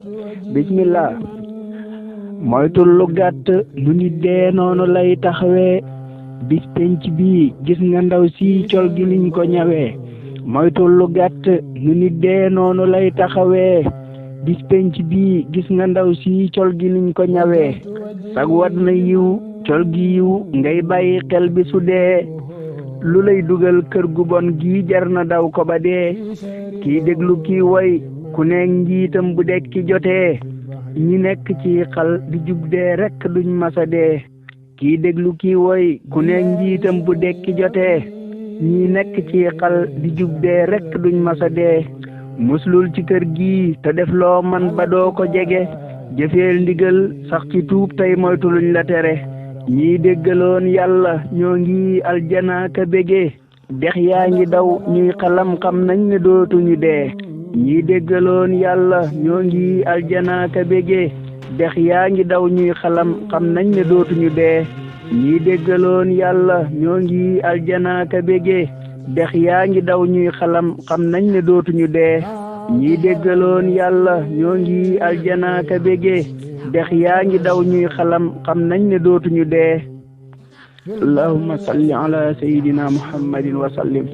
bismillah moytul lu gàtt lu nit dee noonu lay taxawee bis penc bi gis nga ndaw si col gi liñ ko ñawee moytul lu gàtt lu nit dee noonu lay taxawee bis penc bi gis nga ndaw si col gi liñ ko ñawee sag wat na yiw col gi yiw ngay bàyyi xel bi su dee lu lay dugal kër gu bon gi jar na daw ko ba dee kii déglu kii woy ku nekk njiitam bu dekki jotee ñi nekk ci xal di jub dee rekk duñ masa dee kii déglu kii woy ku nekk njiitam bu dekki jotee ñi nekk ci xal di jub dee rekk duñ masa dee muslul ci kër gi te def loo man ba doo ko jege jëfeel ndigal sax ci tuub tey moytu luñ la tere ñii déggaloon yàlla ñoo ngi aljana ka bége dex yaa ngi daw ñuy xalam xam nañ ne dootuñu dee ñii déggaloon yàlla ñoo ngi aljana ka bége dex yaa ngi daw ñuy xalam xam nañ ne dootuñu dee ñii déggaloon yàlla ñoo ngi aljana ka bége dex yaa ngi daw ñuy xalam xam nañ ne dootuñu dee ñii déggaloon yàlla ñoo ngi aljana ka bége dex yaa ngi daw ñuy xalam xam nañ ne dootuñu dee allahumma salli ala sayyidina muhammadin wa sallim